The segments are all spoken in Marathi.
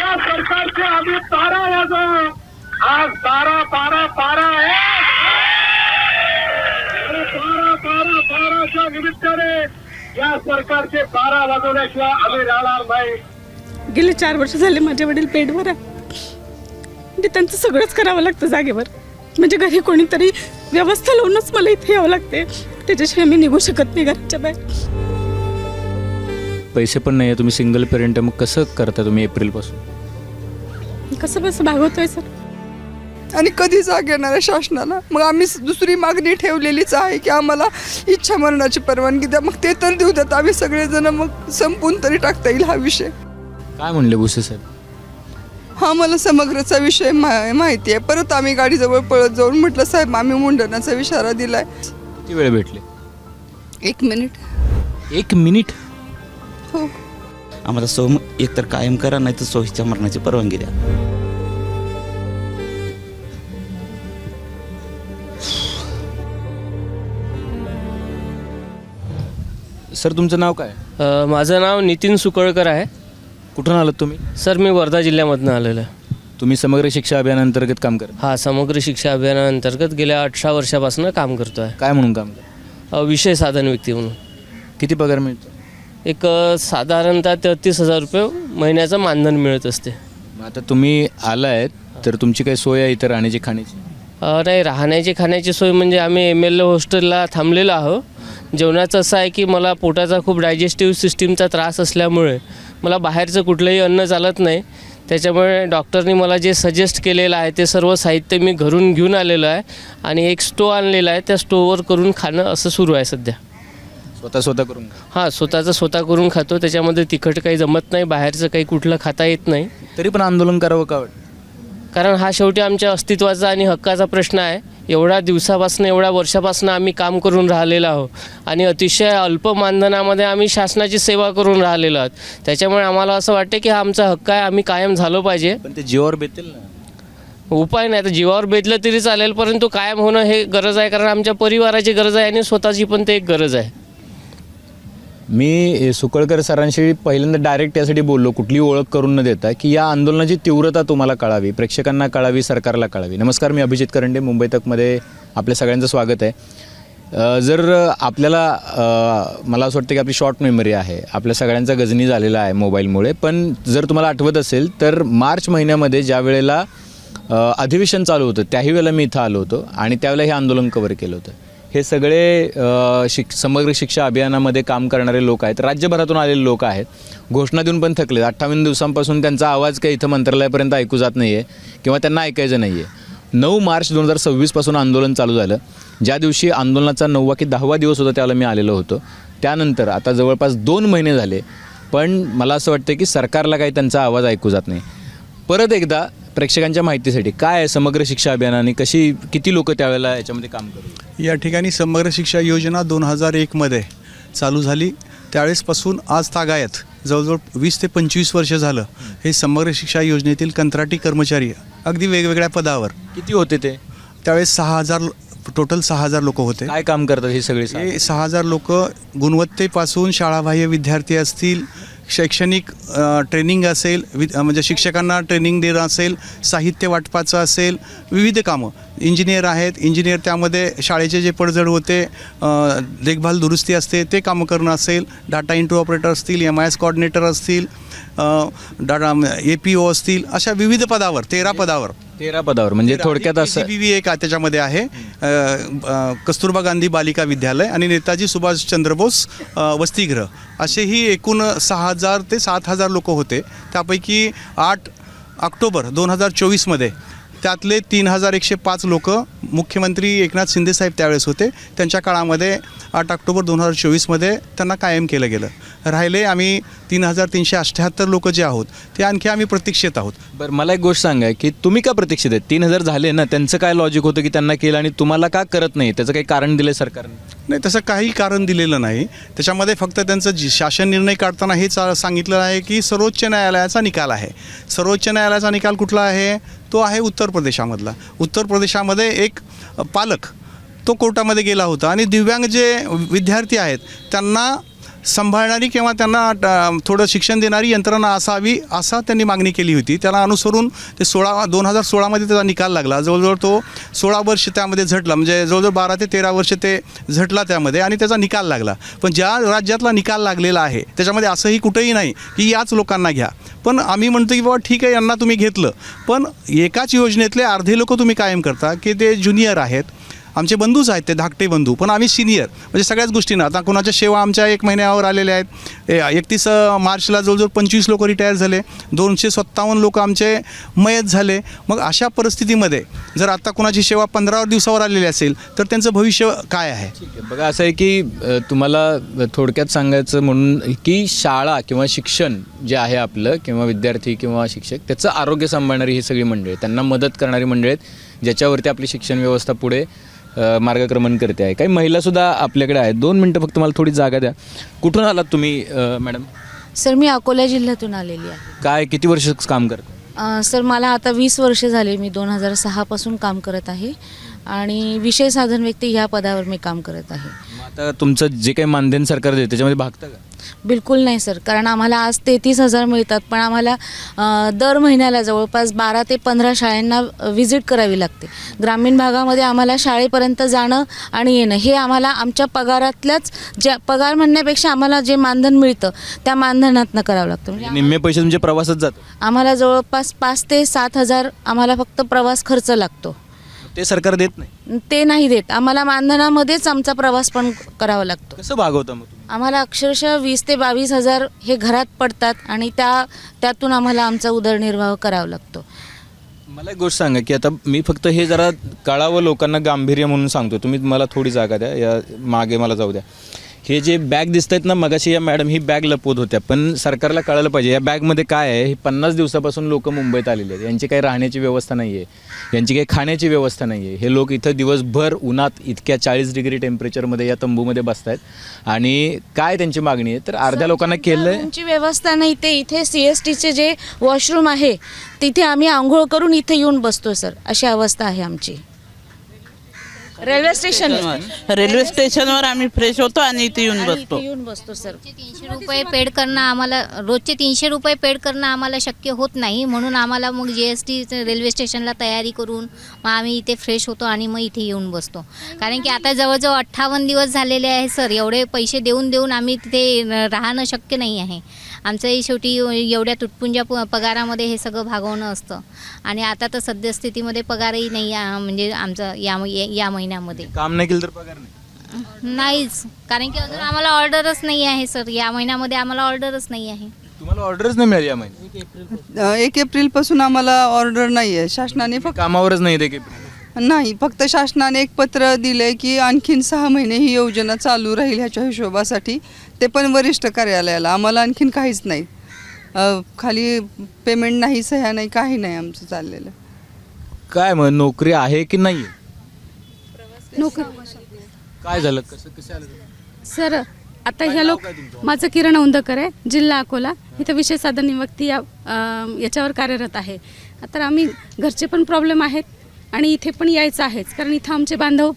या सरकारचे आम्ही तारा वाजव. आज तारा तारा तारा आहे आणि तारा तारा ताराच्या निमित्ताने या सरकारचे तारा वाजवण्याशिवाय आम्ही राहणार नाही. गेले 4 वर्ष झाले माझे वडील बेडवर आहे. म्हणजे त्यांचं सगळंच करावं लागतं जागेवर. म्हणजे घरी कोणीतरी व्यवस्था लावूनच मला इथे यावं लागते. त्याच्याशिवाय मी निघू शकत नाही घराच्या बाहेर. पैसे पण नाही आहे, तुम्ही सिंगल पेरेंट आहे, मग कसं करता तुम्ही एप्रिलपासून? कसं भागवतोय सर. आणि कधी जाग येणार आहे शासनाला? मग आम्ही दुसरी मागणी ठेवलेलीच आहे की आम्हाला इच्छा मरणाची परवानगी द्या. मग ते तर देऊ द्यात, आम्ही सगळेजण मग संपून तरी टाकता येईल हा विषय. काय म्हणले भुसे साहेब? हा मला समग्रचा विषय माहिती आहे. परत आम्ही गाडीजवळ पळत जाऊन म्हटलं साहेब आम्ही मुंडनाचा इशारा दिलाय. किती वेळ भेटले? 1 मिनिट. 1 मिनिट? हो. आम्हाला एकतर कायम करा, नाही तर सोयीच्या मरणाची परवानगी द्या. सर तुमचं नाव काय? माझं नाव नितीन सुकळकर आहे. कुठून आलात तुम्ही? सर मी वर्धा जिल्ह्यामधून आलेलो आहे. तुम्ही समग्र शिक्षा अभियानांतर्गत काम करता? हा, समग्र शिक्षा अभियानाअंतर्गत गेल्या 18 वर्षापासून काम करतो आहे. काय म्हणून काम करता? विषय साधन व्यक्ती म्हणून. किती पगार मिळतो? एक साधारणतः 33,000 रुपये महिन्याचं मानधन मिळत असते. मग आता तुम्ही आलायत तर तुमची काही सोय आहे इतर राहण्याची खाण्याची? नाही, राहण्याची खाण्याची सोय म्हणजे आम्ही MLA हॉस्टेलला थांबलेलो आहो. जेवणाचं असं आहे की मला पोटाचा खूप डायजेस्टिव्ह सिस्टीमचा त्रास असल्यामुळे मला बाहेरचं कुठलंही अन्न चालत नाही. त्याच्यामुळे डॉक्टरनी मला जे सजेस्ट केलेलं आहे ते सर्व साहित्य मी घरून घेऊन आलेलो आहे आणि एक स्टोव आणलेला आहे. त्या स्टोववर करून खाणं असं सुरू आहे सध्या. स्वतः करून? हां, स्वतः करून खातो. त्याच्यामध्ये तिखट काही जमत नाही, बाहेरचं काही कुठलं खाता येत नाही. तरी पण आंदोलन करावं का वाटतं? कारण हा शेवटी आमच्या अस्तित्वाचा आणि हक्काचा प्रश्न आहे. एवढ्या दिवसापासून एवढ्या वर्षापासून आम्ही काम करून राहिलेलो आहोत आणि अतिशय अल्प मानधनामध्ये आम्ही शासनाची सेवा करून राहिलेलो आहोत. त्याच्यामुळे आम्हाला असं वाटते की हा आमचा हक्क आहे, आम्ही कायम झालो पाहिजे. पण ते जीवावर बेतेल ना. उपाय नाही, तर जीवावर बेतलं तरी चालेल, परंतु कायम होणं हे गरज आहे. कारण आमच्या परिवाराची गरज आहे आणि स्वतःची पण ते एक गरज आहे. मी सुकळकर सरांशी पहिल्यांदा डायरेक्ट यासाठी बोललो, कुठली ओळख करून न देता, की या आंदोलनाची तीव्रता तुम्हाला कळावी, प्रेक्षकांना कळावी, सरकारला कळावी. नमस्कार, मी अभिजित करंडे, मुंबई तकमध्ये आपल्या सगळ्यांचं स्वागत आहे. जर आपल्याला मला असं वाटतं की आपली शॉर्ट मेमरी आहे, आपल्या सगळ्यांचा गजनी झालेला आहे मोबाईलमुळे. पण जर तुम्हाला आठवत असेल तर मार्च महिन्यामध्ये ज्या वेळेला अधिवेशन चालू होतं त्याही वेळेला मी इथं आलो होतो आणि त्यावेळेला हे आंदोलन कव्हर केलं होतं. हे सगळे समग्र शिक्षा अभियानामध्ये काम करणारे लोक आहेत, राज्यभरातून आलेले लोक आहेत. घोषणा देऊन पण थकले. 58 दिवसांपासून त्यांचा आवाज काही इथं मंत्रालयापर्यंत ऐकू जात नाही आहे किंवा त्यांना ऐकायचं नाही आहे. 9 मार्च 2026 आंदोलन चालू झालं. ज्या दिवशी आंदोलनाचा 9वा की 10वा दिवस होता त्यावेळेला मी आलेलो होतो. त्यानंतर आता जवळपास 2 महिने झाले, पण मला असं वाटतं की सरकारला काही त्यांचा आवाज ऐकू जात नाही. परत एकदा प्रेक्षकांच्या माहितीसाठी काय आहे समग्र शिक्षा अभियानाने किती लोक त्यावेळेला याच्यामध्ये काम करतात? या ठिकाणी समग्र शिक्षा योजना 2001मध्ये चालू झाली. त्यावेळेसपासून आज तागायत जवळजवळ 20 ते 25 वर्ष झालं हे समग्र शिक्षा योजनेतील कंत्राटी कर्मचारी अगदी वेगवेगळ्या पदावर. किती होते ते त्यावेळेस? 6,000 टोटल 6,000 लोक होते. काय काम करतात हे सगळे? हे 6,000 लोक गुणवत्तेपासून शाळाबाह्य विद्यार्थी असतील, शैक्षणिक ट्रेनिंग असेल, म्हणजे शिक्षकांना ट्रेनिंग देणं असेल, साहित्य वाटपाचं असेल, विविध कामं. इंजिनियर आहेत, इंजिनियर त्यामध्ये शाळेचे जे पडझड होते, देखभाल दुरुस्ती असते ते कामं करणं असेल, डाटा एंट्री ऑपरेटर असतील, MIS कोऑर्डिनेटर असतील, डाटा APO असतील, अशा विविध पदावर 13 पदावर म्हणजे थोडक्यात असं KGBV एक त्याच्यामध्ये आहे, कस्तुरबा गांधी बालिका विद्यालय आणि नेताजी सुभाषचंद्र बोस वसतिगृह, असेही एकूण 6,000 ते 7,000 लोक होते. त्यापैकी 8 ऑक्टोबर 2024मध्ये त्यातले 3,105 लोक मुख्यमंत्री एकनाथ शिंदेसाहेब त्यावेळेस होते, त्यांच्या काळामध्ये 8 ऑक्टोबर 2024मध्ये त्यांना कायम केलं गेलं. राहिले आम्ही 3,378 लोक जे आहोत ते आणखी आम्ही प्रतीक्षेत आहोत. बरं, मला एक गोष्ट सांगा की तुम्ही का प्रतीक्षित आहेत? 3,000 झाले ना, त्यांचं काय लॉजिक होतं की त्यांना केलं आणि तुम्हाला का करत नाही? त्याचं काही कारण दिलं सरकारने? नाही, तसं काही कारण दिलेलं नाही. त्याच्यामध्ये फक्त त्यांचं शासन निर्णय काढताना हेच सांगितलं आहे की सर्वोच्च न्यायालयाचा निकाल आहे. सर्वोच्च न्यायालयाचा निकाल कुठला आहे? तो आहे उत्तर प्रदेशामधला. उत्तर प्रदेशामध्ये एक पालक तो कोर्टामध्ये गेला होता आणि दिव्यांग जे विद्यार्थी आहेत त्यांना सांभाळणारी किंवा त्यांना थोडं शिक्षण देणारी यंत्रणा असावी असा त्यांनी मागणी केली होती. त्याला अनुसरून ते 2016मध्ये त्याचा निकाल लागला. जवळजवळ तो 16 वर्ष त्यामध्ये झटला, म्हणजे जवळजवळ 12 ते 13 वर्ष ते झटला त्यामध्ये आणि त्याचा निकाल लागला. पण ज्या राज्यातला निकाल लागलेला आहे त्याच्यामध्ये असंही कुठंही नाही की याच लोकांना घ्या. पण आम्ही म्हणतो की बाबा ठीक आहे, यांना तुम्ही घेतलं, पण एकाच योजनेतले अर्धे लोक तुम्ही कायम करता की ते ज्युनियर आहेत. आमचे बंधूच आहेत ते धाकटे बंधू, पण आम्ही सिनियर, म्हणजे सगळ्याच गोष्टींना. आता कोणाच्या सेवा आमच्या 1 महिन्यावर आलेल्या आहेत. 31 मार्चला जवळजवळ 25 लोक रिटायर झाले, 257 लोक आमचे मयत झाले. मग अशा परिस्थितीमध्ये जर आता कोणाची सेवा 15 दिवसावर आलेली असेल तर त्यांचं भविष्य काय आहे? बघा, असं आहे की तुम्हाला थोडक्यात सांगायचं म्हणून की शाळा किंवा शिक्षण जे आहे आपलं, किंवा विद्यार्थी किंवा शिक्षक, त्याचं आरोग्य सांभाळणारी ही सगळी मंडळी, त्यांना मदत करणारी मंडळी आहेत, ज्याच्यावरती आपली शिक्षण व्यवस्था पुढे मार्गक्रमण करते आहे. काही महिलासुद्धा आपल्याकडे आहेत. 2 मिनटं फक्त मला थोडी जागा द्या. कुठून आलात तुम्ही मॅडम? सर, मी अकोला जिल्ह्यातून आलेली आहे. काय किती वर्ष काम करता? सर, मला आता 20 वर्ष झाले. मी 2006पासून काम करत आहे आणि विषय साधन व्यक्ती ह्या पदावर मी काम करत आहे. मग आता तुमचं जे काही मानधन सरकार देते त्याच्यामध्ये भागतं का? बिलकुल नाही सर, कारण आम्हाला आज 33,000 मिळतात, पण आम्हाला दर महिन्याला जवळपास 12 ते 15 शाळांना व्हिजिट करावी लागते. ग्रामीण भागामध्ये आम्हाला शाळेपर्यंत जाणं आणि येणं हे आम्हाला आमच्या पगारातल्याच, ज्या पगार म्हणण्यापेक्षा आम्हाला जे मानधन मिळतं त्या मानधनातनं करावं लागतं. म्हणजे निम्मे पैसे तुमचे प्रवासात जातात? आम्हाला जवळपास 5 ते 7,000 आम्हाला फक्त प्रवास खर्च लागतो. ते सरकार देत नाही? ते नाही देत. आम्हाला मानधनामध्येच आमचा प्रवास पण करावा लागतो. कसं भागवतं मग तुम्ही? आम्हाला अक्षरशः 20 ते 22,000 हे घरात पडतात आणि त्यातून आम्हाला आमचा उदरनिर्वाह करावा लागतो. मला एक गोष्ट सांगा की आता मी फक्त हे जरा कळावं लोकांना गांभीर्य म्हणून सांगतो. तुम्ही मला थोडी जागा द्या, या मागे मला जाऊ द्या. हे जे बॅग दिसत आहेत ना, मगाशी या मॅडम ही बॅग लपवत होत्या, पण सरकारला कळायला पाहिजे या बॅगमध्ये काय आहे. हे 50 दिवसापासून लोक मुंबईत आलेले आहेत. यांची काही राहण्याची व्यवस्था नाही आहे, यांची काही खाण्याची व्यवस्था नाही आहे. हे लोक इथं दिवसभर उन्हात इतक्या 40 डिग्री टेम्परेचरमध्ये या तंबूमध्ये बसत आहेत. आणि काय त्यांची मागणी आहे तर अर्ध्या लोकांना केलं आहे. रूमची व्यवस्था नाही. ते इथे CSTचे जे वॉशरूम आहे तिथे आम्ही आंघोळ करून इथे येऊन बसतो सर, अशी अवस्था आहे आमची. रेल्वे स्टेशनवर आम्ही फ्रेश होतो आणि इथे येऊन बसतो सर. 300 रुपये पेड करणं आम्हाला, रोजचे 300 रुपये पेड करणं आम्हाला शक्य होत नाही. म्हणून आम्हाला मग GST रेल्वे स्टेशनला तयारी करून मग आम्ही इथे फ्रेश होतो आणि मग इथे येऊन बसतो. कारण की आता जवळजवळ 58 दिवस झालेले आहे सर. एवढे पैसे देऊन आम्ही तिथे राहणं शक्य नाही आहे. आमचंही शेवटी एवढ्या तुटपुंज्या पगारामध्ये हे सगळं भागवणं असतं. आणि आता तर सद्यस्थितीमध्ये पगारही नाही म्हणजे आमचं या महिन्यामध्ये काम नाही केलं तर पगार नाही? नाहीच, कारण की अजून आम्हाला ऑर्डरच नाही आहे सर. या महिन्यामध्ये आम्हाला ऑर्डरच नाही आहे. तुम्हाला ऑर्डरच नाही मिळाली या महिन्यात? 1 एप्रिलपासून आम्हाला ऑर्डर नाही आहे. शासनाने फक्त कामावरच नाही ते की नाही, फक्त शासनाने एक पत्र दिलंय की आणखीन 6 महिने ही योजना चालू राहील ह्याच्या हिशोबासाठी. ते पण वरिष्ठ कार्यालयाला. आम्हाला आणखीन काहीच नाही. खाली पेमेंट नाही, सह्या नाही, काही नाही आमचं चाललेलं. काय मग नोकरी आहे की नाही? नोकरी काय झालं, कसं आलं? सर, आता ह्या माझं किरण औंधकर आहे, जिल्हा अकोला. इथं विषय साधन नियुक्ती याच्यावर कार्यरत आहे. आता आम्ही घरचे पण प्रॉब्लेम आहेत आणि इथे पण यायचं आहेच, कारण इथं आमचे बांधव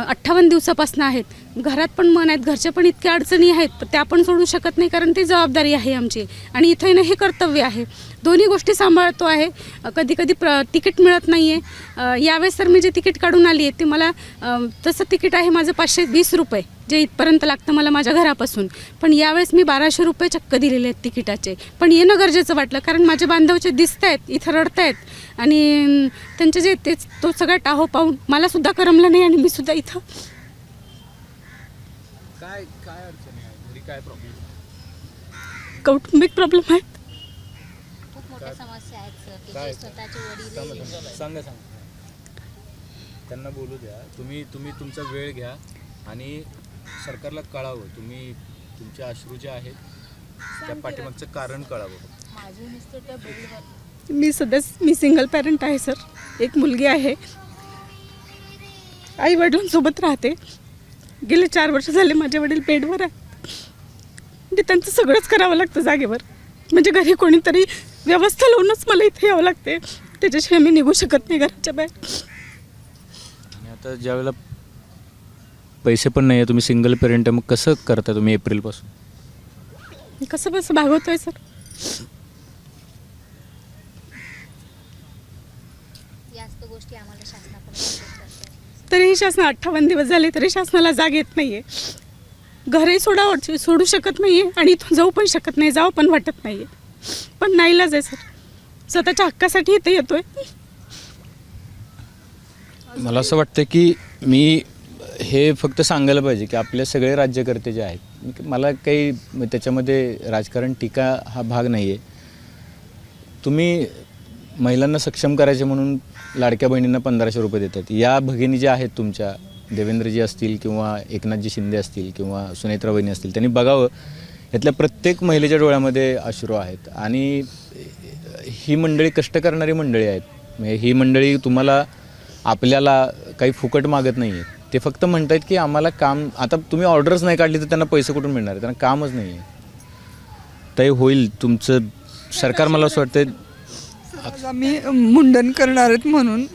58 दिवसापासून आहेत. घरात पण मन आहेत, घरच्या पण इतक्या अडचणी आहेत, पण त्या पण सोडू शकत नाही, कारण ती जबाबदारी आहे आमची आणि इथं हे कर्तव्य आहे. दोन्ही गोष्टी सांभाळतो आहे. कधी कधी तिकीट मिळत नाही आहे. यावेळेस तर मी जे तिकीट काढून आली आहे ते मला तसं तिकीट आहे माझं 520 रुपये, जे इथपर्यंत लागतं मला माझ्या घरापासून. पण यावेळेस मी 1200 रुपये चक्क दिलेले आहेत तिकिटाचे. पण येणं गरजेचं वाटलं, कारण माझे बांधवचे दिसत आहेत, इथं रडत आहेत आणि त्यांचे जे तो सगळा टाहो पाहून मलासुद्धा करमलं नाही आणि मी सुद्धा इथं. काय अडचण आहे? काय प्रॉब्लेम? कौटुंबिक प्रॉब्लेम आहेत. खूप मोठ्या समस्या आहेत सर. तिचे स्वतःचे वडील सांगा त्यांना बोलू द्या. तुम्ही तुमचा वेळ घ्या आणि सरकारला कळावं. तुम्ही तुमचे अश्रू जे आहेत त्या पाठीमागचं कारण कळावं. मी सिंगल पॅरेंट आहे सर. एक मुलगी आहे, आई वडिलांसोबत राहते. गेले 4 वर्ष झाले माझे वडील बेडवर आहेत. म्हणजे त्यांचं सगळंच करावं लागतं जागेवर. म्हणजे घरी कोणीतरी व्यवस्था लावूनच मला इथे यावं लागते. त्याच्याशिवाय मी निघू शकत नाही घराच्या बाहेर. आणि आता ज्यावेळेला पैसे पण नाही आहे, तुम्ही सिंगल पेरेंट आहे, मग कसं करता तुम्ही एप्रिलपासून? कसं बसं भागवतोय सर. जास्त गोष्टी आम्हाला शासनाकडून तरीही शासन 58 दिवस झाले तरी शासनाला जाग येत नाहीये. घरही सोडू शकत नाहीये आणि इथून जाऊ पण शकत नाही, जाऊ पण वाटत नाहीये. पण नाईलाज आहे सर, स्वतःच्या हक्कासाठी इथे येतोय. मला असं वाटतं की मी हे फक्त सांगायला पाहिजे की आपले सगळे राज्यकर्ते जे आहेत, मला काही त्याच्यामध्ये राजकारण टीका हा भाग नाही आहे. तुम्ही महिलांना सक्षम करायचे म्हणून लाडक्या बहिणींना 1500 रुपये देतात. या भगिनी ज्या आहेत तुमच्या, देवेंद्रजी असतील किंवा एकनाथजी शिंदे असतील किंवा सुनेत्रा वहिनी असतील, त्यांनी बघावं यातल्या प्रत्येक महिलेच्या डोळ्यामध्ये अश्रू आहेत. आणि ही मंडळी कष्ट करणारी मंडळी आहेत. म्हणजे ही मंडळी तुम्हाला आपल्याला काही फुकट मागत नाही आहेत. ते फक्त म्हणत आहेत की आम्हाला काम, आता तुम्ही ऑर्डर्स नाही काढली तर त्यांना पैसे कुठून मिळणार आहे, त्यांना कामच नाही आहे. ते होईल तुमचं सरकार. मला असं वाटतं आज आम्ही मुंडन करणार आहेत म्हणून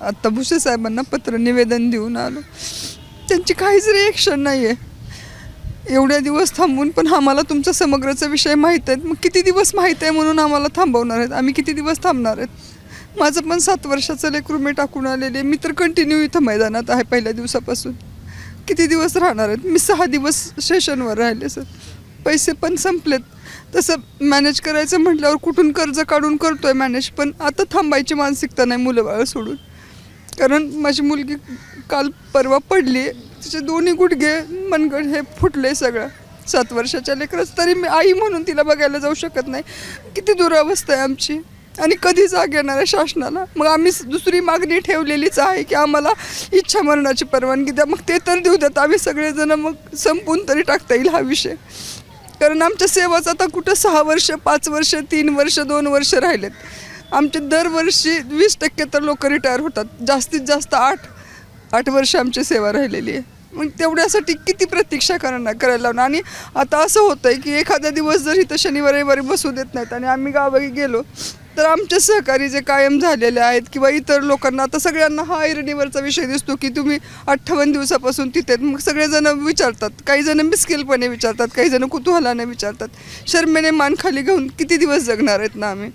आत्ता भुसे साहेबांना पत्र निवेदन देऊन आलो. त्यांची काहीच रिएक्शन नाही आहे. एवढ्या दिवस थांबून पण आम्हाला तुमचा समग्रचा विषय माहीत आहेत. मग किती दिवस माहीत आहे म्हणून आम्हाला थांबवणार आहेत? आम्ही किती दिवस थांबणार आहेत? माझं पण 7 वर्षाचं लेकरू मी टाकून आलेले. मी तर कंटिन्यू इथं मैदानात आहे पहिल्या दिवसापासून. किती दिवस राहणार आहेत? मी 6 दिवस स्टेशनवर राहिले सर. पैसे पण संपलेत. तसं मॅनेज करायचं म्हटल्यावर कुठून कर्ज काढून करतोय मॅनेज, पण आता थांबायची मानसिकता नाही मुलं बाळ सोडून. कारण माझी मुलगी काल परवा पडली, तिचे दोन्ही गुडघे मनगड हे फुटले सगळं. 7 वर्षाच्या लेकरच, तरी मी आई म्हणून तिला बघायला जाऊ शकत नाही. किती दुरावस्था आहे आमची. आणि कधी जाग येणार आहे शासनाला? मग आम्ही दुसरी मागणी ठेवलेलीच आहे की आम्हाला इच्छा मरणाची परवानगी द्या. मग ते तर देऊ द्यात, आम्ही सगळेजण मग संपून तरी टाकता येईल हा विषय. कारण आमच्या सेवाच आता कुठं 6 वर्ष, 5 वर्ष, 3 वर्ष, 2 वर्ष राहिलेत. आमचे दरवर्षी 20% तर लोक रिटायर होतात. जास्तीत जास्त 8 वर्ष आमची सेवा राहिलेली आहे. मग तेवढ्यासाठी किती प्रतीक्षा करायला लावणार? आणि आता असं होतं आहे की एखादा दिवस जर इथं शनिवार रविवारी बसू देत नाहीत आणि आम्ही गावी गेलो तर आमचे सहकारी जे कायम झालेले आहेत किंवा इतर लोकांना, आता सगळ्यांना हा ऐरणीवरचा विषय दिसतो की तुम्ही 58 दिवसापासून तिथे. मग सगळेजण विचारतात, काही जण मिस्किलपणे विचारतात, काही जण कुतूहलाने विचारतात. शर्मेने मान खाली घेऊन किती दिवस जगणार आहेत ना आम्ही?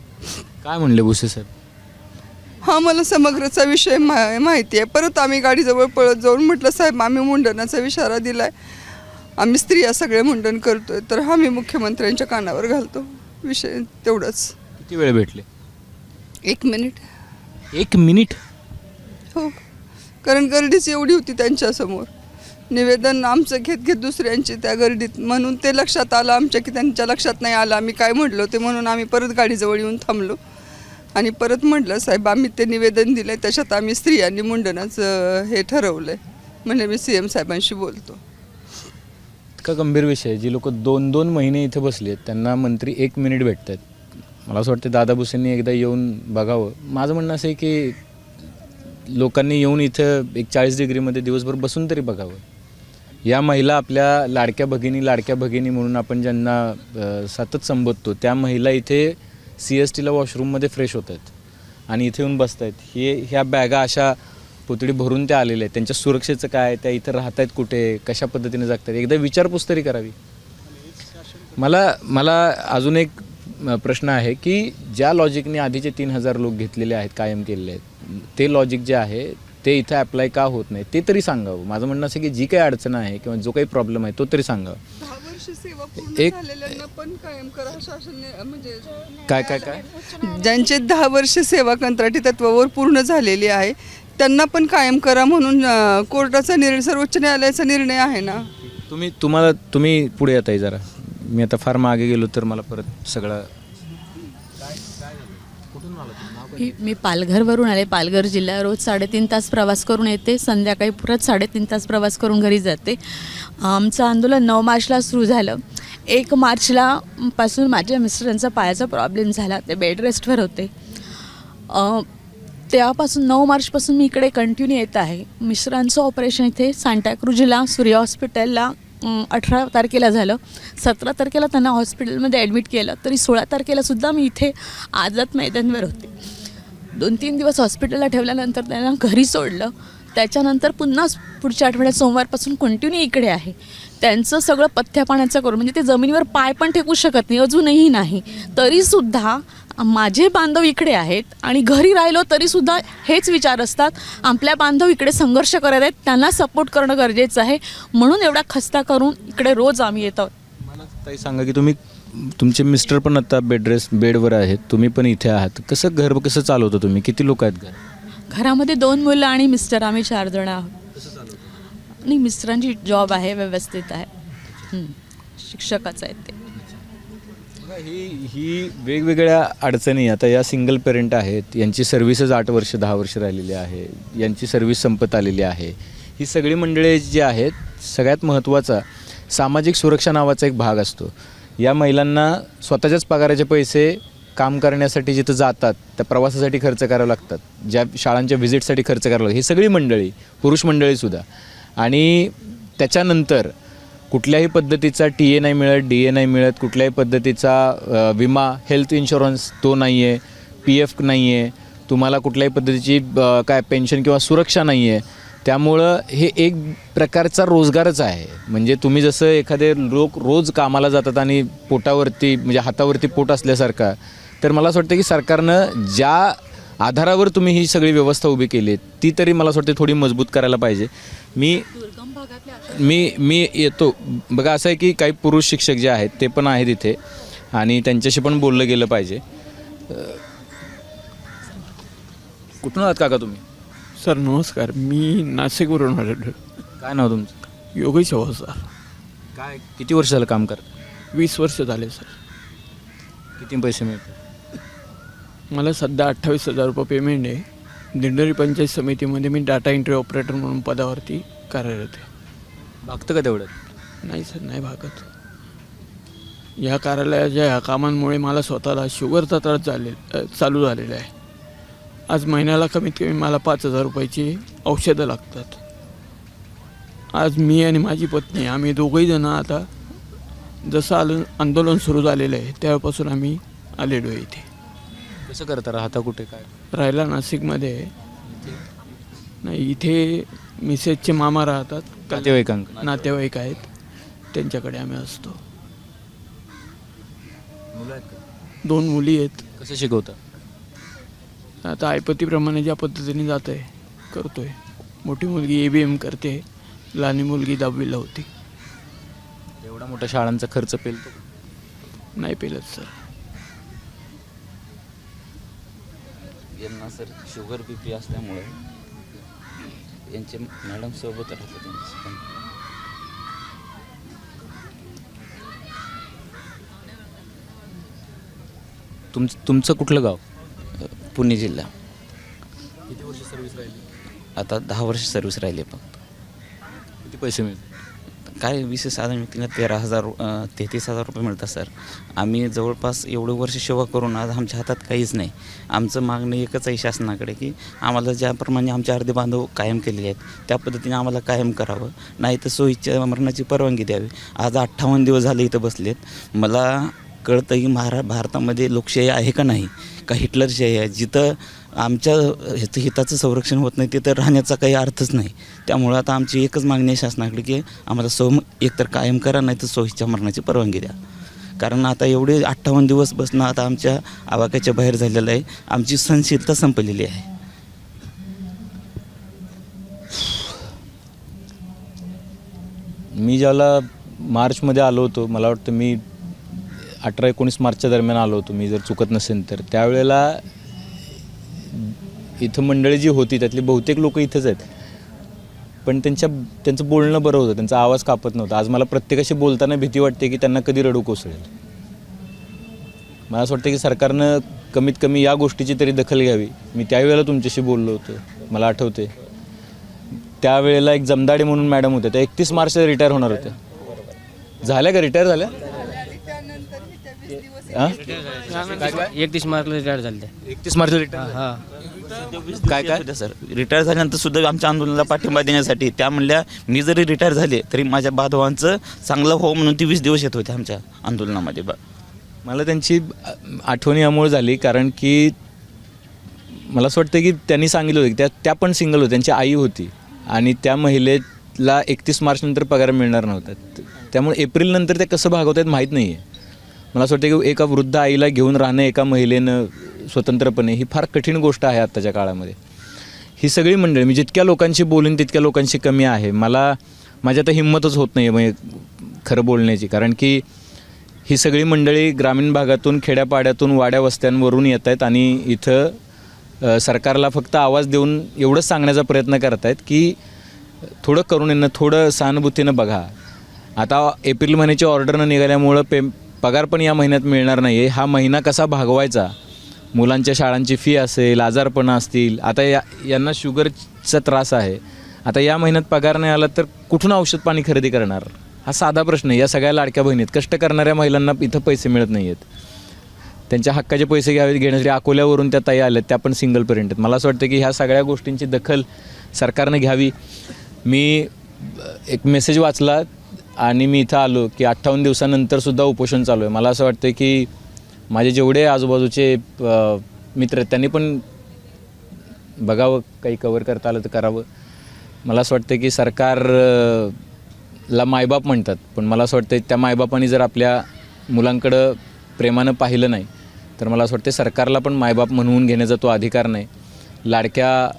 काय म्हणले भुसे साहेब? हा मला समग्रचा विषय माहिती आहे. परत आम्ही गाडीजवळ पळत जाऊन म्हटलं, साहेब आम्ही मुंडनाचा इशारा दिला आहे, आम्ही स्त्रिया सगळे मुंडन करतोय, तर आम्ही मुख्यमंत्र्यांच्या कानावर घालतो. विषय तेवढंच. किती वेळ भेटले? 1 मिनिट. 1 मिनिट? हो, कारण गर्दीच एवढी होती त्यांच्यासमोर. निवेदन आमचं घेत दुसऱ्यांची त्या गर्दीत, म्हणून ते लक्षात आलं आमच्या की त्यांच्या लक्षात नाही आलं आम्ही काय म्हटलो ते. म्हणून आम्ही परत गाडीजवळ येऊन थांबलो आणि परत म्हटलं, साहेब आम्ही ते निवेदन दिलं आहे, त्याच्यात आम्ही स्त्रियांनी मुंडनाचं हे ठरवलं आहे. म्हणजे मी CM साहेबांशी बोलतो. इतका गंभीर विषय. जी लोक 2-2 महिने इथे बसले त्यांना मंत्री 1 मिनिट भेटतात. मला असं वाटतं दादा भुसेंनी एकदा येऊन बघावं. माझं म्हणणं असं आहे की लोकांनी येऊन इथं एक 40 डिग्रीमध्ये दिवसभर बसून तरी बघावं. या महिला आपल्या लाडक्या भगिनी म्हणून आपण ज्यांना सतत संबोधतो, त्या महिला इथे CSTला वॉशरूममध्ये फ्रेश होत आहेत आणि इथे येऊन बसत आहेत. ह्या बॅगा अशा पुतळी भरून त्या आलेल्या आहेत. त्यांच्या सुरक्षेचं काय, त्या इथं राहत आहेत कुठे, कशा पद्धतीने जगतात, एकदा विचारपूस तरी करावी. मला अजून एक प्रश्न आहे की ज्या लॉजिकने आधीचे 3000 लोक घेतलेले आहेत, कायम केलेले आहेत, ते लॉजिक जे आहे ते इथं अप्लाय का होत नाही ते तरी सांगावं. माझं म्हणणं असं की जी काही अडचण आहे किंवा जो काही प्रॉब्लेम आहे तो तरी सांगावं. 10 वर्ष सेवा पूर्ण झालेल्यांना पण कायम करा शासनाने. म्हणजे काय ज्यांचे 10 वर्ष सेवा कंत्राटी तत्वावर पूर्ण झालेली आहे त्यांना पण कायम करा म्हणून कोर्टाचा निर्णय, सर्वोच्च न्यायालयाचा निर्णय आहे ना. तुम्ही पुढे येत आहे जरा. मी आता फार मागे गेलो तर मला परत सगळं. मी पालघरवरून आले. पालघर जिल्हा. रोज 3.5 तास प्रवास करून येते, संध्याकाळी परत 3.5 तास प्रवास करून घरी जाते. आमचं आंदोलन 9 मार्चला सुरू झालं. 1 मार्चला पासून माझ्या मिस्टरांचा पायाचा प्रॉब्लेम झाला, ते बेड रेस्टवर होते. तेव्हापासून 9 मार्चपासून मी इकडे कंटिन्यू येत आहे. मिस्टरांचं ऑपरेशन इथे सांताक्रुजला सूर्य हॉस्पिटलला 18 तारखेला झालं. 17 तारखेला त्यांना हॉस्पिटलमध्ये ॲडमिट केलं, तरी 16 तारखेलासुद्धा मी इथे आझाद मैदानवर होते. 2-3 दिवस हॉस्पिटलला ठेवल्यानंतर त्यांना घरी सोडलं. त्याच्यानंतर पुन्हा पुढच्या आठवड्यात सोमवारपासून कंटिन्यू इकडे आहे. त्यांचं सगळं पथ्या पाण्याचं करून म्हणजे ते जमिनीवर पाय पण टेकू शकत नाही, अजूनही नाही. तरीसुद्धा माझे बांधव इकडे आहेत आणि घरी राहिलो तरीसुद्धा हेच विचार असतात, आपल्या बांधव इकडे संघर्ष करत आहेत, त्यांना सपोर्ट करणं गरजेचं आहे. म्हणून एवढा खस्ता करून इकडे रोज आम्ही येत आहोत. मला ताई सांगा की तुमचे मिस्टर पण आता बेडवर आहेत, तुम्ही पण इथे आहात, घर कसं चालवतं तुम्ही? किती लोक आहेत घरामध्ये 2 मुलं आणि मिस्टर, आम्ही 4 जण आहोत. आणि मिस्टरांची जॉब आहे, व्यवस्थित आहे, शिक्षकच आहेत ते. ही वेगवेगळ्या अडचणी आता या सिंगल पेरेंट आहेत, यांची सर्व्हिसच 8 वर्ष 10 वर्ष राहिलेली आहे, यांची सर्व्हिस संपत आलेली आहे. ही सगळी मंडळी जी आहेत, सगळ्यात महत्त्वाचा सामाजिक सुरक्षा नावाचा एक भाग असतो. या महिलांना स्वतःच्याच पगाराचे पैसे काम करण्यासाठी जिथं जातात त्या प्रवासासाठी खर्च करावे लागतात, ज्या शाळांच्या व्हिजिटसाठी खर्च करावं लागतं, ही सगळी मंडळी, पुरुष मंडळीसुद्धा. आणि त्याच्यानंतर कुठल्याही पद्धतीचा TA नाही मिळत, DA नाही मिळत, कुठल्याही पद्धतीचा विमा, हेल्थ इन्शुरन्स तो नाही आहे, PF नाही आहे, तुम्हाला कुठल्याही पद्धतीची पेन्शन किंवा सुरक्षा नाही आहे. त्यामुळं हे एक प्रकारचा रोजगारच आहे. म्हणजे तुम्ही जसं एखादे लोक रोज कामाला जातात आणि पोटावरती म्हणजे हातावरती पोट असल्यासारखा, तर मला असं वाटतं की सरकारनं ज्या आधारावर तुम्ही ही सगळी व्यवस्था उभी केली ती तरी मला असं वाटतं थोडी मजबूत करायला पाहिजे. मी येतो बघा, असं आहे की काही पुरुष शिक्षक जे आहेत ते पण आहेत इथे आणि त्यांच्याशी पण बोललं गेलं पाहिजे. कुठून आहात काका तुम्ही? सर नमस्कार, मी नाशिकवरून आलेलो. काय नाव तुमचं? योगेश सर. काय किती वर्ष झालं काम करत? 20 वर्ष झाले सर. किती पैसे मिळतात? मला सध्या 28,000 रुपये पेमेंट आहे. दिंडोरी पंचायत समितीमध्ये मी डाटा एंट्री ऑपरेटर म्हणून पदावरती कार्यरत आहे. भागतं का तेवढं? नाही सर, नाही भागत. ह्या कार्यालयाच्या ह्या कामांमुळे मला स्वतःला शुगरचा त्रास चालू झालेला आहे. आज महिन्याला कमीत कमी मला 5,000 रुपयाची औषधं लागतात. आज मी आणि माझी पत्नी आम्ही दोघंही जण आता जसं आंदोलन सुरू झालेलं आहे त्यापासून आम्ही आलेलो आहे इथे. कसं करता? राहता कुठे? काय राहायला नाशिकमध्ये नाही, इथे मिसेसचे मामा राहतात, नातेवाईक आहेत, त्यांच्याकडे आम्ही असतो. 2 मुली आहेत. कसं शिकवता? आता आयपतीप्रमाणे ज्या पद्धतीने जात आहे करतो आहे. मोठी मुलगी ABM करते, लहानी मुलगी 10वीला होती. एवढा मोठा शाळांचा खर्च पेलतो? नाही पेलत सर. यांना सर शुगर BP असल्यामुळे यांचे मॅडम सोबत राहतात. तुमचं कुठलं गाव? पुणे जिल्हा. किती वर्ष सर्व्हिस राहिली? आता 10 वर्ष सर्व्हिस राहिली. फक्त किती पैसे मिळतात? काय विशेष साधारण व्यक्तीला 33,000 रुपये मिळतात सर. आम्ही जवळपास एवढे वर्ष सेवा करून आज आमच्या हातात काहीच नाही. आमचं मागणं एकच आहे शासनाकडे की आम्हाला ज्याप्रमाणे आमचे अर्धे बांधव कायम केलेले आहेत त्या पद्धतीने आम्हाला कायम करावं, नाही तर सोयीच्या मरणाची परवानगी द्यावी. आज 58 दिवस झाले इथं बसलेत. मला कळतं की भारतामध्ये लोकशाही आहे का नाही, का हिटलरशाही आहे. जिथं आमच्या हिताचं संरक्षण होत नाही तिथं राहण्याचा काही अर्थच नाही. त्यामुळं आता आमची एकच मागणी आहे शासनाकडे की आम्हाला एकतर कायम करा, नाही तर सोयीच्या मरणाची परवानगी द्या. कारण आता एवढे 58 दिवस बसणं आता आमच्या आवाक्याच्या बाहेर झालेलं आहे. आमची सहनशीलता संपलेली आहे. मी ज्याला मार्चमध्ये आलो होतो, मला वाटतं मी 18-19 मार्चच्या दरम्यान आलो होतो मी जर चुकत नसेल तर, त्यावेळेला इथं मंडळी जी होती त्यातली बहुतेक लोक इथंच आहेत, पण त्यांचं बोलणं बरं होतं, त्यांचा आवाज कापत नव्हता. आज मला प्रत्येकाशी बोलताना भीती वाटते की त्यांना कधी रडू कोसळेल. मला असं वाटतं की सरकारनं कमीत कमी या गोष्टीची तरी दखल घ्यावी. मी त्यावेळेला तुमच्याशी बोललो होतो, मला आठवते. त्यावेळेला एक जमदाडे म्हणून मॅडम होत्या, त्या 31 मार्चला रिटायर होणार होत्या. झाल्या का? रिटायर झाल्या? 31 मार्चला रिटायर झाले. 31 मार्चला रिटायर? हां. काय सर, रिटायर झाल्यानंतर सुद्धा आमच्या आंदोलनाला पाठिंबा देण्यासाठी त्या म्हणल्या मी जरी रिटायर झाले तरी माझ्या बांधवांचं चांगलं हो म्हणून ती 20 दिवस येत होते आमच्या आंदोलनामध्ये. मला त्यांची आठवण यामुळे झाली कारण की मला असं वाटतं की त्यांनी सांगितलं होतं की त्या पण सिंगल होत्या, त्यांची आई होती आणि त्या महिलेला 31 मार्चनंतर पगार मिळणार नव्हता. त्यामुळे एप्रिलनंतर ते कसं भागवत आहेत माहीत नाही आहे. मला असं वाटतं की एका वृद्ध आईला घेऊन राहणं एका महिलेनं स्वतंत्रपणे ही फार कठीण गोष्ट आहे आत्ताच्या काळामध्ये. ही सगळी मंडळी मी जितक्या लोकांशी बोलेन तितक्या लोकांशी कमी आहे. माझी आता हिंमतच होत नाही आहे म्हणजे खरं बोलण्याची, कारण की ही सगळी मंडळी ग्रामीण भागातून, खेड्यापाड्यातून, वाड्या वस्त्यांवरून येत आहेत आणि इथं सरकारला फक्त आवाज देऊन एवढंच सांगण्याचा प्रयत्न करत आहेत की थोडं करुणेनं, थोडं सहानुभूतीनं बघा. आता एप्रिल महिन्याची ऑर्डरनं निघाल्यामुळं पगार पण या महिन्यात मिळणार नाही आहे. हा महिना कसा भागवायचा, मुलांच्या शाळांची फी असेल, आजारपणं असतील, आता यांना शुगरचा त्रास आहे. आता या महिन्यात पगार नाही आला तर कुठून औषध पाणी खरेदी करणार, हा साधा प्रश्न आहे. या सगळ्या लाडक्या बहिणीत कष्ट करणाऱ्या महिलांना इथं पैसे मिळत नाही आहेत. त्यांच्या हक्काचे पैसे घेण्यासाठी अकोल्यावरून त्या ताई आल्यात, त्या पण सिंगल पेरेंट आहेत. मला असं वाटतं की ह्या सगळ्या गोष्टींची दखल सरकारने घ्यावी. मी एक मेसेज वाचला आणि मी इथं आलो की 58 दिवसानंतरसुद्धा उपोषण चालू आहे. मला असं वाटतं की माझे जेवढे आजूबाजूचे मित्र आहेत त्यांनी पण बघावं, काही कवर करता आलं तर करावं. मला असं वाटतं की सरकारला मायबाप म्हणतात, पण मला असं वाटतं त्या मायबापांनी जर आपल्या मुलांकडं प्रेमानं पाहिलं नाही तर मला असं वाटतं सरकारला पण मायबाप म्हणून घेण्याचा तो अधिकार नाही. लाडक्या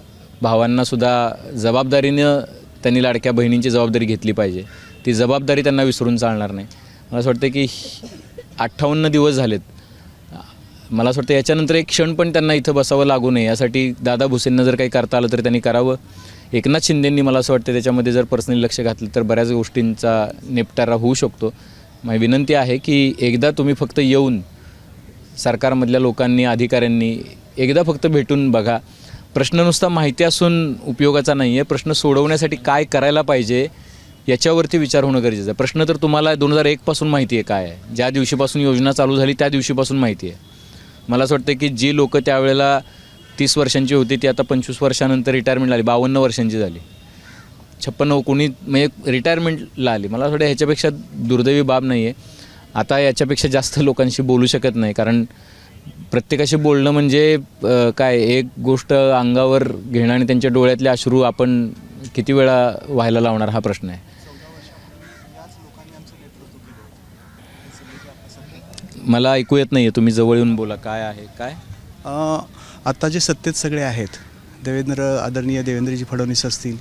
भावांनासुद्धा जबाबदारीनं त्यांनी लाडक्या बहिणींची जबाबदारी घेतली पाहिजे. ती जबाबदारी त्यांना विसरून चालणार नाही. मला असं वाटतं की 58 दिवस झालेत. मला असं वाटतं याच्यानंतर एक क्षण पण त्यांना इथं बसावं लागू नये यासाठी दादा भुसेंना जर काही करता आलं तर त्यांनी करावं. एकनाथ शिंदेंनी मला असं वाटतं त्याच्यामध्ये जर पर्सनली लक्ष घातलं तर बऱ्याच गोष्टींचा निपटारा होऊ शकतो. माझी विनंती आहे की एकदा तुम्ही फक्त येऊन सरकारमधल्या लोकांनी, अधिकाऱ्यांनी एकदा फक्त भेटून बघा. प्रश्न नुसता माहिती असून उपयोगाचा नाही आहे. प्रश्न सोडवण्यासाठी काय करायला पाहिजे याच्यावरती विचार होणं गरजेचं आहे. प्रश्न तर तुम्हाला 2001 पासून माहिती आहे काय आहे. ज्या दिवशीपासून योजना चालू झाली त्या दिवशीपासून माहिती आहे. मला असं वाटतं की जी लोकं त्यावेळेला 30 वर्षांची होती ती आता 25 वर्षानंतर रिटायरमेंट झाली, 52 वर्षांची झाली, 56 कोणी म्हणजे रिटायरमेंटला आली. मला असं वाटतं ह्याच्यापेक्षा दुर्दैवी बाब नाही आहे. आता याच्यापेक्षा जास्त लोकांशी बोलू शकत नाही, कारण प्रत्येकाशी बोलणं म्हणजे काय एक गोष्ट अंगावर घेणं आणि त्यांच्या डोळ्यातले अश्रू आपण किती वेळा व्हायला लावणार हा प्रश्न आहे. मला ऐकू येत नाही आहे, तुम्ही जवळ येऊन बोला. काय आहे काय? आत्ता जे सत्तेत सगळे आहेत, आदरणीय देवेंद्रजी फडणवीस असतील,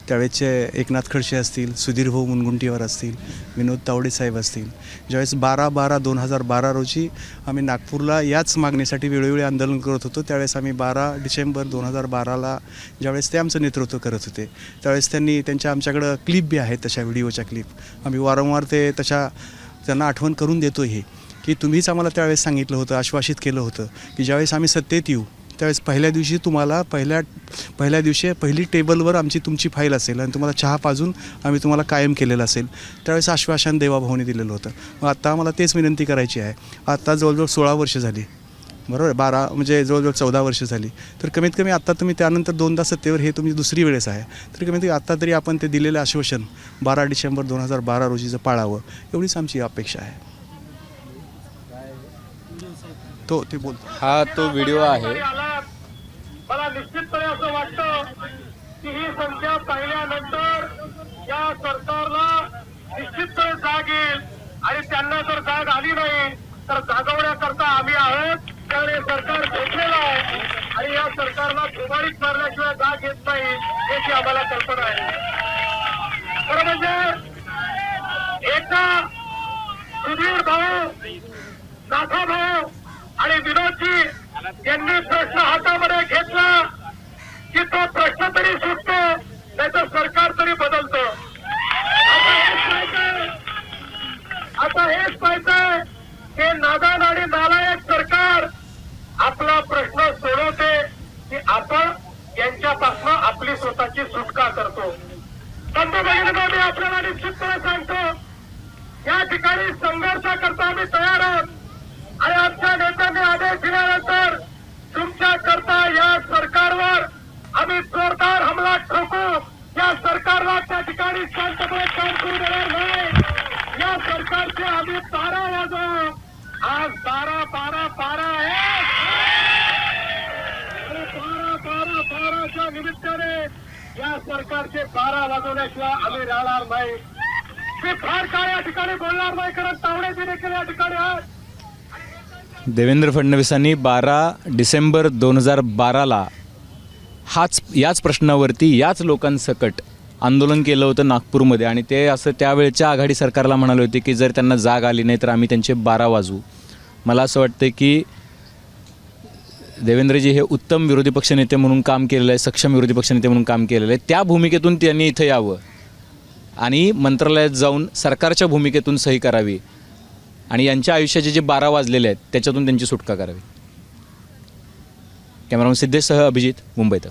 त्यावेळेचे एकनाथ खडसे असतील, सुधीर भाऊ मुनगंटीवार असतील, विनोद तावडे साहेब असतील, ज्यावेळेस 12/12/2012 रोजी आम्ही नागपूरला याच मागणीसाठी वेळोवेळी आंदोलन करत होतो. त्यावेळेस आम्ही 12 डिसेंबर 2012ला ज्यावेळेस ते आमचं नेतृत्व करत होते त्यावेळेस त्यांनी आमच्याकडं क्लिप बी आहेत, तशा व्हिडिओच्या क्लिप आम्ही वारंवार त्यांना आठवण करून देतो हे की तुम्हीच आम्हाला त्यावेळेस सांगितलं होतं, आश्वासित केलं होतं की ज्यावेळेस आम्ही सत्तेत येऊ त्यावेळेस पहिल्या दिवशी तुम्हाला पहिल्या दिवशी पहिली टेबलवर तुमची फाईल असेल आणि तुम्हाला चहा पाजून आम्ही तुम्हाला कायम केलेलं असेल. त्यावेळेस आश्वासन देवाभाऊने दिलेलं होतं. मग आत्ता आम्हाला तेच विनंती करायची आहे. आत्ता जवळजवळ 16 वर्ष झाली, बरोबर, 12 म्हणजे जवळजवळ 14 वर्ष झाली. तर कमीत कमी आत्ता तुम्ही त्यानंतर 2दा सत्तेवर हे तुमची दुसरी वेळेस आहे, तर कमीत कमी आत्ता तरी आपण ते दिलेलं आश्वासन 12 डिसेंबर 2012 रोजीचं पाळावं एवढीच आमची अपेक्षा आहे. ते बोलतो. हा तो व्हिडिओ आहे. मला निश्चितपणे असं वाटतं की ही संख्या पाहिल्यानंतर या सरकारला निश्चितपणे जाग येईल आणि त्यांना जर जाग आली नाही तर जागवण्याकरता आम्ही आहोत. तर हे सरकार झोपलेलं आहे आणि या सरकारला धुमाडीत मारल्याशिवाय जाग येत नाही याची आम्हाला कल्पना आहे. खरं म्हणजे एका सुधीर भाऊ, नाथा भाऊ आणि विनोदजी यांनी प्रश्न हातामध्ये घेतला की तो प्रश्न तरी सुटतो, नाहीतर सरकार तरी बदलतं. आता हेच पाहिजे की नादान आणि नालायक सरकार आपला प्रश्न सोडवते की आपण यांच्यापासून आपली स्वतःची सुटका करतो. बंधू भगिनींनो, मी आपल्याला निश्चितपणे सांगतो या ठिकाणी संघर्ष करता आम्ही तयार आहोत आणि आमच्या नेत्यांनी आदेश दिल्यानंतर तुमच्या करता या सरकारवर आम्ही जोरदार हमला ठोकू. या सरकारला त्या ठिकाणी शांतपणे काम करू देणार नाही. या सरकारचे आम्ही तारा वाजवू. आज 12/12/12 आहे आणि 12/12/12च्या निमित्ताने या सरकारचे 12 वाजवण्याशिवाय आम्ही राहणार नाही. मी फार काय या ठिकाणी बोलणार नाही, कारण तावडेजी देखील या ठिकाणी आहे. देवेंद्र फडणवीसांनी 12 डिसेंबर 2012ला याच प्रश्नावरती याच लोकांसकट आंदोलन केलं होतं नागपूरमध्ये, आणि ते असं त्यावेळच्या आघाडी सरकारला म्हणाले होते की जर त्यांना जाग आली नाही तर आम्ही त्यांचे 12 वाजवू. मला असं वाटतं की देवेंद्रजी हे उत्तम विरोधी पक्षनेते म्हणून काम केलेलं आहे, सक्षम विरोधी पक्षनेते म्हणून काम केलेलं आहे. त्या भूमिकेतून त्यांनी इथं यावं आणि मंत्रालयात जाऊन सरकारच्या भूमिकेतून सही करावी आणि यांच्या आयुष्याचे जे 12 वाजलेले आहेत त्याच्यातून त्यांची सुटका करावी. कॅमेरामन सिद्धेशसह अभिजित, मुंबई तक.